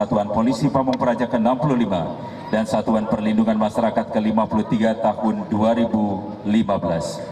Satuan Polisi Pamong Praja ke-65 dan Satuan Perlindungan Masyarakat ke-53 tahun 2015.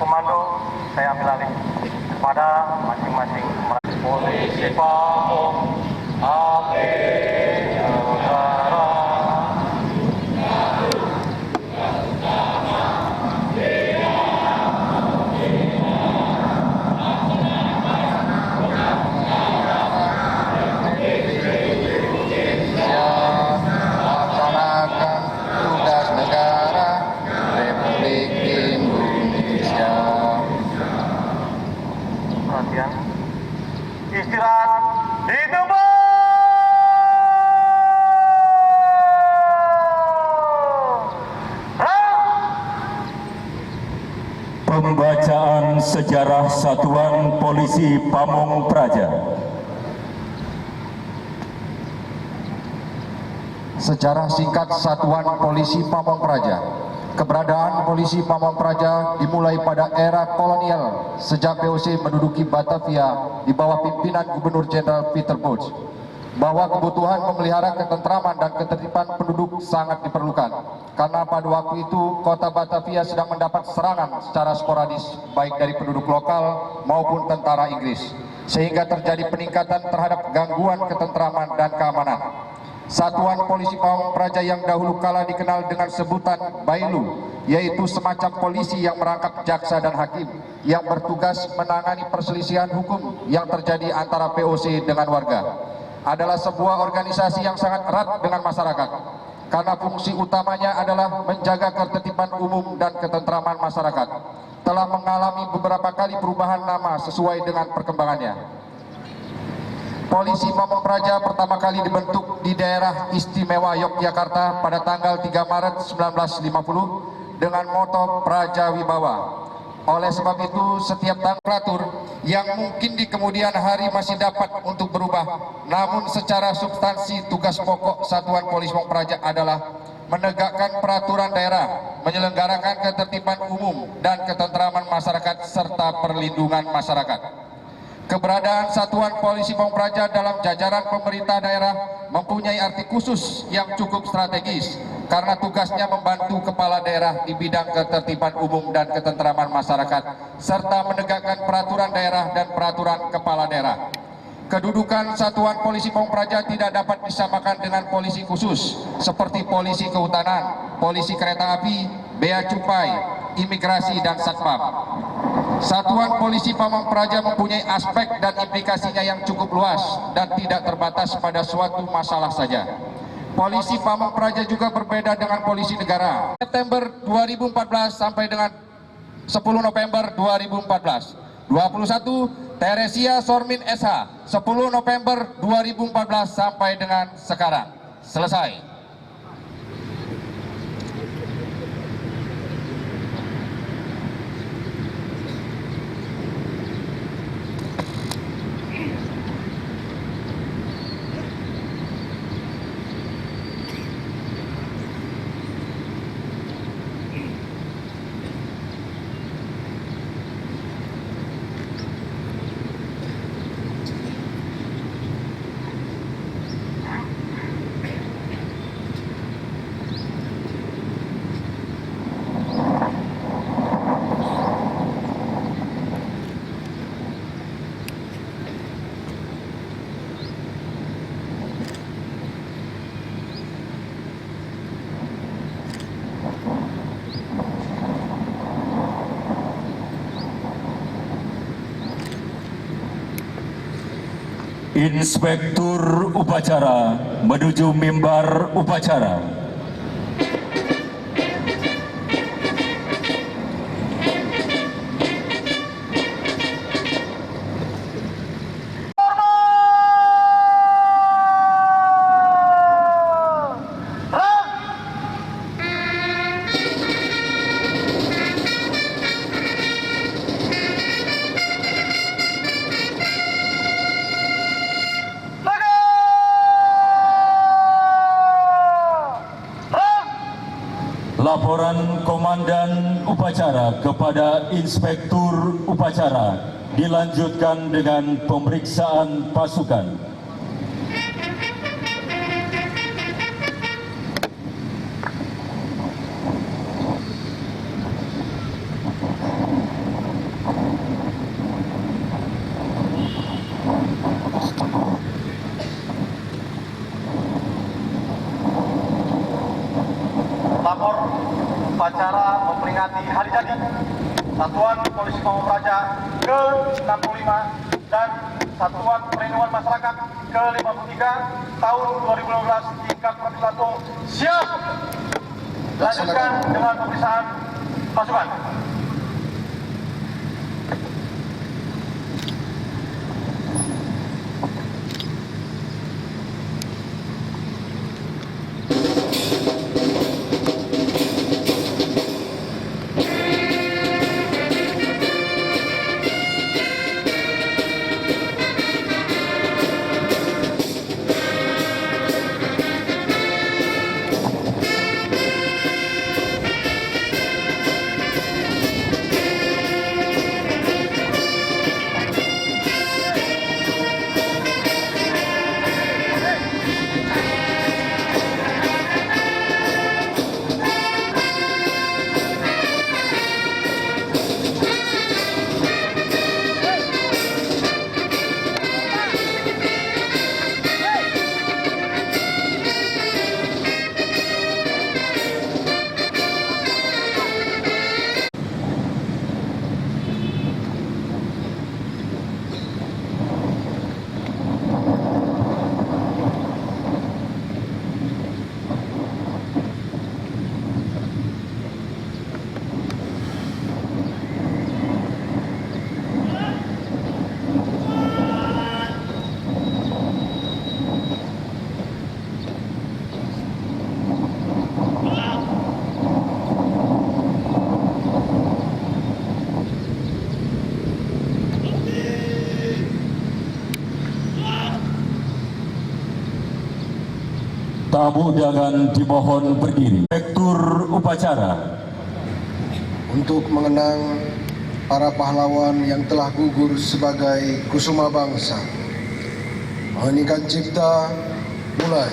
Komando, saya ambil alih kepada masing-masing polisi Pamong Abdi Negara. Laksanakan tugas negara Republik Indonesia. Perhatian, istirahat di tempat. Pembacaan sejarah Satuan Polisi Pamong Praja. Sejarah singkat Satuan Polisi Pamong Praja. Keberadaan Polisi Pamong Praja dimulai pada era kolonial sejak VOC menduduki Batavia di bawah pimpinan Gubernur Jenderal Peter Bosch. Bahwa kebutuhan memelihara ketentraman dan ketertiban penduduk sangat diperlukan, karena pada waktu itu kota Batavia sedang mendapat serangan secara sporadis baik dari penduduk lokal maupun tentara Inggris, sehingga terjadi peningkatan terhadap gangguan ketentraman dan keamanan. Satuan Polisi Pamong Praja yang dahulu kala dikenal dengan sebutan Bailu, yaitu semacam polisi yang merangkap jaksa dan hakim yang bertugas menangani perselisihan hukum yang terjadi antara VOC dengan warga, adalah sebuah organisasi yang sangat erat dengan masyarakat, karena fungsi utamanya adalah menjaga ketertiban umum dan ketentraman masyarakat. Telah mengalami beberapa kali perubahan nama sesuai dengan perkembangannya. Polisi Pamong Praja pertama kali dibentuk di daerah istimewa Yogyakarta pada tanggal 3 Maret 1950 dengan moto Praja Wibawa. Oleh sebab itu, setiap teratur yang mungkin di kemudian hari masih dapat untuk berubah, namun secara substansi tugas pokok Satuan Polisi Pamong Praja adalah menegakkan peraturan daerah, menyelenggarakan ketertiban umum dan ketentraman masyarakat serta perlindungan masyarakat. Keberadaan Satuan Polisi Pamong Praja dalam jajaran pemerintah daerah mempunyai arti khusus yang cukup strategis, karena tugasnya membantu kepala daerah di bidang ketertiban umum dan ketentraman masyarakat serta menegakkan peraturan daerah dan peraturan kepala daerah. Kedudukan Satuan Polisi Pamong Praja tidak dapat disamakan dengan polisi khusus seperti polisi kehutanan, polisi kereta api, bea cukai, imigrasi dan satpam. Satuan Polisi Pamong Praja mempunyai aspek dan implikasinya yang cukup luas dan tidak terbatas pada suatu masalah saja. Polisi Pamong Praja juga berbeda dengan polisi negara. September 2014 sampai dengan 10 November 2014. 21 Teresia Sormin SH, 10 November 2014 sampai dengan sekarang. Selesai. Inspektur upacara menuju mimbar upacara. Laporan Komandan Upacara kepada Inspektur Upacara dilanjutkan dengan pemeriksaan pasukan. Lapor upacara memperingati hari jadi Satuan Polisi Pamong Praja ke-65 dan Satuan Perlindungan Masyarakat ke-53 tahun 2015 tingkat Provinsi Lampung siap. Lanjutkan dengan pemeriksaan pasukan. Tamu undangan dimohon berdiri. Inspektur Upacara. Untuk mengenang para pahlawan yang telah gugur sebagai kusuma bangsa. Mengheningkan cipta, mulai.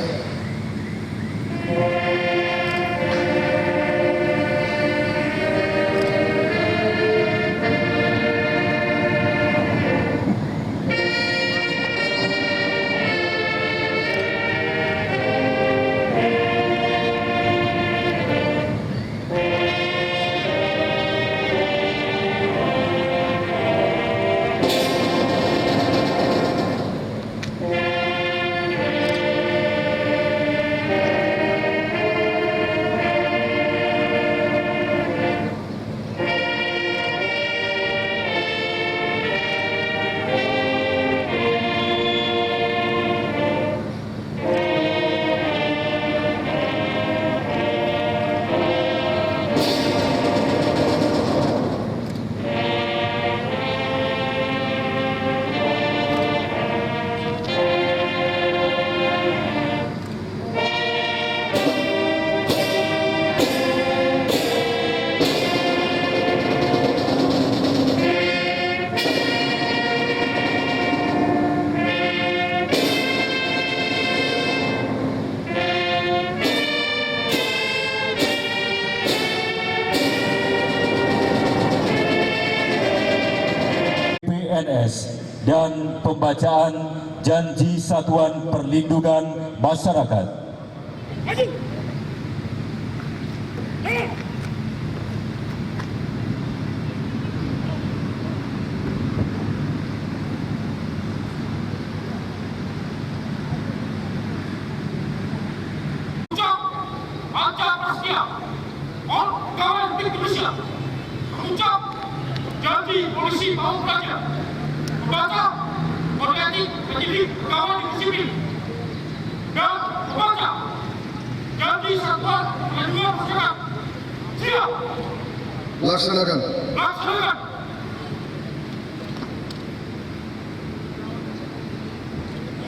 PNS dan pembacaan janji Satuan Perlindungan Masyarakat. Ganti Polisi Pamung Praja. Membaca kode etik penyidik pegawai negeri sipil. Dan membaca ganti Satuan Perlindungan Masyarakat. Siap. Laksanakan. Laksanakan.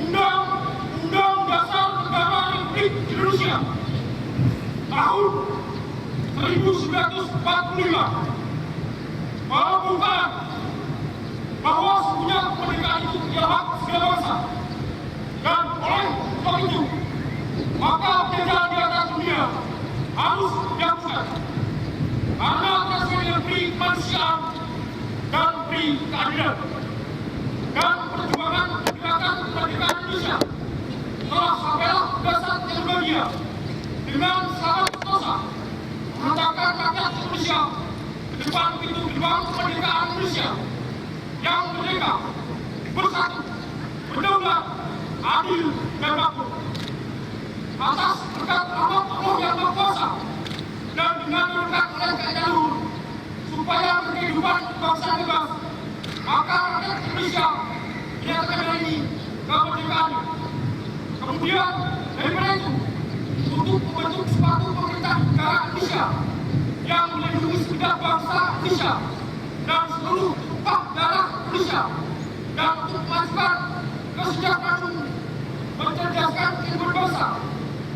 Undang-Undang Dasar Negara Republik Indonesia tahun 1945 mengumumkan bahwa sesungguhnya kemerdekaan itu adalah hak segala bangsa, dan oleh sebab itu maka penjajahan di atas dunia harus dihapuskan karena atas yang beri kemanusiaan dan beri keadilan. Dan perjuangan gerakan kemerdekaan Indonesia telah sampailah dasar yang bahagia dengan sangat sentosa mengantarkan rakyat Indonesia ke depan pintu gerbang kemerdekaan Indonesia yang merdeka, bersatu, berdaulat, adil, dan makmur. Atas berkat rahmat Allah yang Maha Kuasa dan dengan berkat oleh kaidah luhur supaya kehidupan bangsa bebas, maka rakyat Indonesia dinyatakan ini kemerdekaan. Kemudian daripada itu, untuk membentuk suatu pemerintah negara Indonesia yang melindungi segenap bangsa Indonesia dan seluruh tumpah darah Indonesia, dan untuk memajukan kesejahteraan umum, mencerdaskan kehidupan bangsa,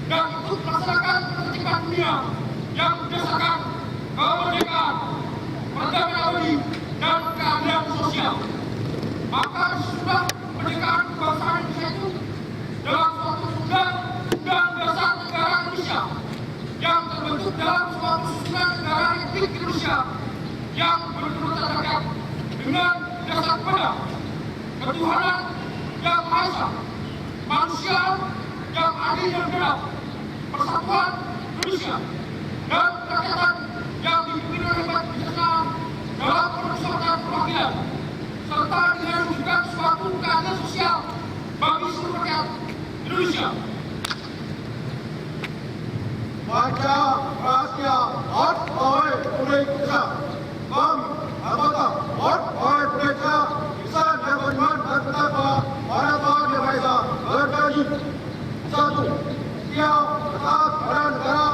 dan untuk melaksanakan ketertiban dunia yang berdasarkan kemerdekaan, perdamaian abadi, dan keadilan sosial. Maka sesudah kemerdekaan kebangsaan Indonesia itu dalam suatu undang-undang dasar negara Indonesia yang terbentuk dalam suatu susunan negara Republik Indonesia yang berketuhanan rakyat dengan dasar kepada ketuhanan yang Maha Esa, manusia yang adil dan benar, persatuan Indonesia, dan kerakyatan yang dipimpin oleh kebijaksanaan dalam perusahaan dan perwakilan, serta dengan mewujudkan suatu keadilan sosial bagi seluruh rakyat Indonesia. Baca rahasia Hot Oil Indonesia. Kami, anggota Hot Oil Indonesia, insan yang beriman dan bertakwa pada Tuhan Yang Maha Esa, berjanji: 1. Setia taat pada negara,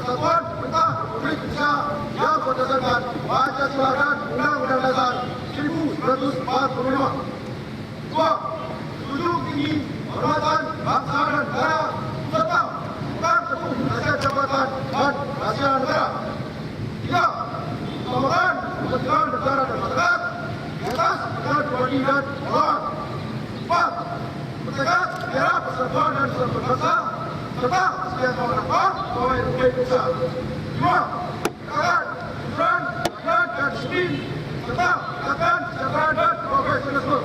kesatuan pemerintah Republik Indonesia yang berdasarkan Pancasila dan Undang-Undang Dasar 1945. 2. Junjung tinggi kehormatan bangsa dan negara, serta pegang teguh rahasia jabatan dan rahasia negara. 3. Utamakan kepentingan negara dan masyarakat di atas kepentingan pribadi dan golongan. 4. Menjaga biara persatuan dan kesatuan bangsa, serta kesejahteraan rakyat pegawai Republik Indonesia. 5. Menegakkan kejujuran, keadilan, dan disiplin, serta menegakkan kesejahteraan dan profesionalisme.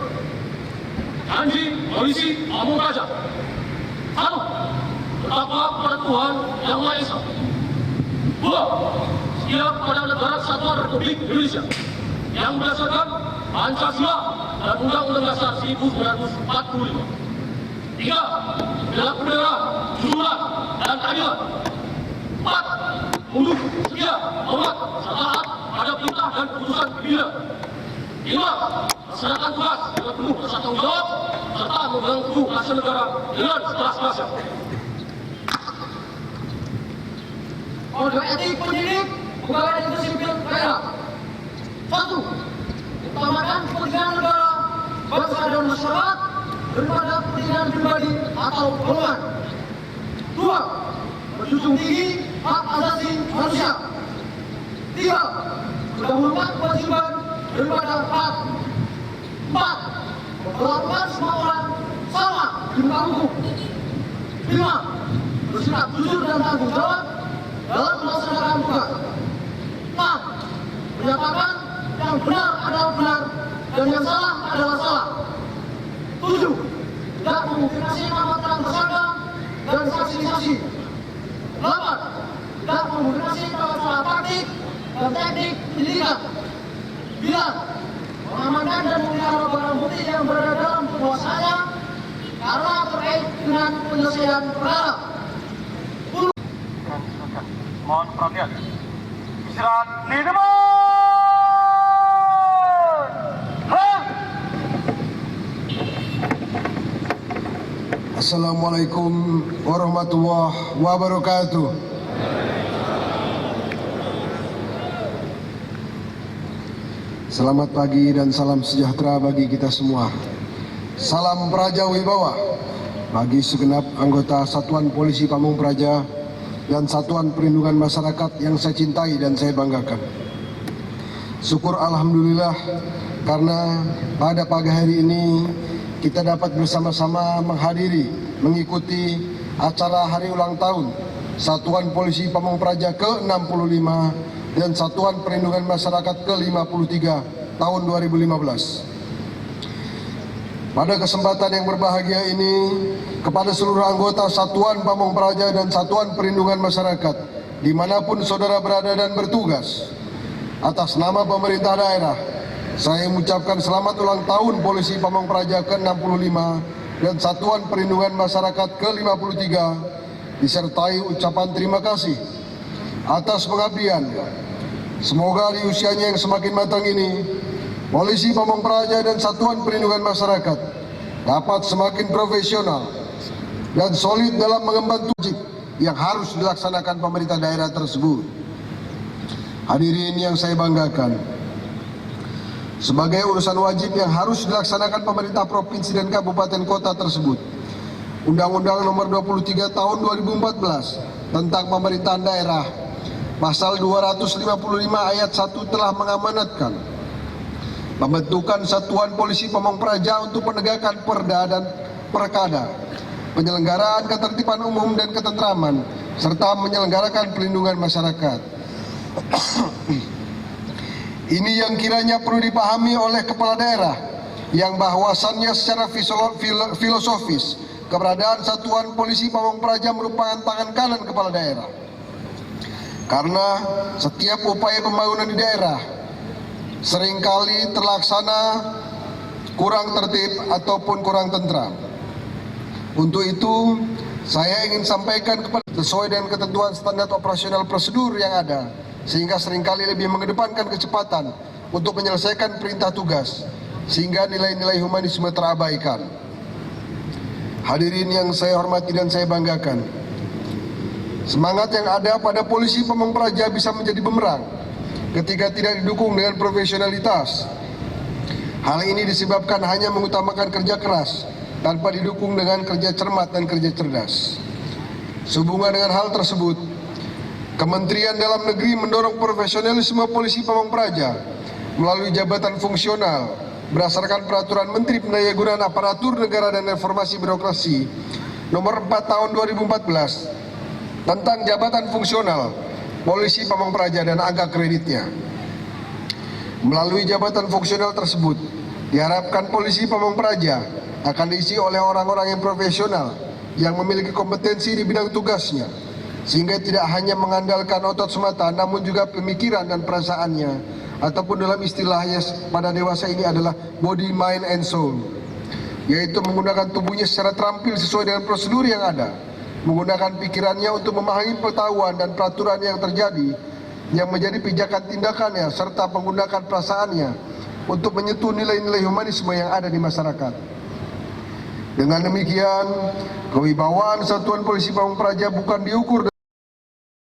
Janji Polisi Pamung Praja. 1. Bertakwa kepada Tuhan Yang Maha Esa. 2. Setia kepada negara kesatuan Republik Indonesia yang berdasarkan Pancasila dan Undang-Undang Dasar 1945. 3. Bela negara, kejujuran, dan keadilan. 4. Tunduk, setia, hormat, serta taat pada perintah dan keputusan pimpinan. 5. Melaksanakan tugas dengan penuh rasa tanggung jawab, serta memegang teguh rahasia negara dengan sekeras-kerasnya. Kode etik penyidik pegawai negeri sipil daerah. 1. Utamakan kepentingan negara, bangsa dan masyarakat daripada kepentingan pribadi atau golongan. 2. Menjunjung tinggi hak asasi manusia. 3. Mendahulukan kewajiban daripada hak. 4. Memperlakukan semua orang sama di muka hukum. 5. Bersikap jujur dan tanggung jawab dalam melaksanakan tugas. 6. Menyatakan yang benar adalah benar dan yang salah adalah salah. 7. Tidak memungkinkan nama terang tersangka dan saksi-saksi. 8. Tidak memungkinkan masalah taktik dan teknik penyidikan. 9. Mengamankan dan memelihara barang bukti yang berada dalam penguasaannya karena terkait dengan penyelesaian perkara. Mohon perhatian. Istirahat di depan. Assalamualaikum warahmatullahi wabarakatuh. Selamat pagi dan salam sejahtera bagi kita semua. Salam Praja Wibawa bagi segenap anggota Satuan Polisi Pamung Praja dan Satuan Perlindungan Masyarakat yang saya cintai dan saya banggakan. Syukur alhamdulillah karena pada pagi hari ini kita dapat bersama-sama mengikuti acara hari ulang tahun Satuan Polisi Pamung Praja ke-65 dan Satuan Perlindungan Masyarakat ke-53 tahun 2015. Pada kesempatan yang berbahagia ini, kepada seluruh anggota Satuan Pamung Praja dan Satuan Perlindungan Masyarakat dimanapun saudara berada dan bertugas, atas nama pemerintah daerah, saya mengucapkan selamat ulang tahun Polisi Pamung Praja ke-65 dan Satuan Perlindungan Masyarakat ke-53, disertai ucapan terima kasih atas pengabdian. Semoga di usianya yang semakin matang ini, Polisi Pamung Praja dan Satuan Perlindungan Masyarakat dapat semakin profesional dan solid dalam mengemban tugas yang harus dilaksanakan pemerintah daerah tersebut. Hadirin yang saya banggakan, sebagai urusan wajib yang harus dilaksanakan pemerintah provinsi dan kabupaten kota tersebut, Undang-Undang Nomor 23 Tahun 2014 tentang pemerintahan daerah, Pasal 255 ayat 1 telah mengamanatkan pembentukan Satuan Polisi Pamung Praja untuk penegakan perda dan perkada, penyelenggaraan ketertiban umum dan ketentraman, serta menyelenggarakan pelindungan masyarakat. Ini yang kiranya perlu dipahami oleh kepala daerah, yang bahwasannya secara filosofis keberadaan Satuan Polisi Pamung Praja merupakan tangan kanan kepala daerah. Karena setiap upaya pembangunan di daerah seringkali terlaksana kurang tertib ataupun kurang tentram. Untuk itu, saya ingin sampaikan kepada sesuai dengan ketentuan standar operasional prosedur yang ada, sehingga seringkali lebih mengedepankan kecepatan untuk menyelesaikan perintah tugas, sehingga nilai-nilai humanisme terabaikan. Hadirin yang saya hormati dan saya banggakan, semangat yang ada pada Polisi Pamung Praja bisa menjadi bumerang ketika tidak didukung dengan profesionalitas. Hal ini disebabkan hanya mengutamakan kerja keras tanpa didukung dengan kerja cermat dan kerja cerdas. Sehubungan dengan hal tersebut, Kementerian Dalam Negeri mendorong profesionalisme Polisi Pamung Praja melalui jabatan fungsional berdasarkan Peraturan Menteri Pendayagunaan Aparatur Negara dan Reformasi Birokrasi Nomor 4 Tahun 2014 tentang jabatan fungsional Polisi Pamung Praja dan angka kreditnya. Melalui jabatan fungsional tersebut, diharapkan Polisi Pamung Praja akan diisi oleh orang-orang yang profesional yang memiliki kompetensi di bidang tugasnya, sehingga tidak hanya mengandalkan otot semata, namun juga pemikiran dan perasaannya, ataupun dalam istilahnya pada dewasa ini adalah body, mind, and soul, yaitu menggunakan tubuhnya secara terampil sesuai dengan prosedur yang ada, menggunakan pikirannya untuk memahami pengetahuan dan peraturan yang terjadi, yang menjadi pijakan tindakannya, serta menggunakan perasaannya untuk menyentuh nilai-nilai humanisme yang ada di masyarakat. Dengan demikian, kewibawaan Satuan Polisi Pamung Praja bukan diukur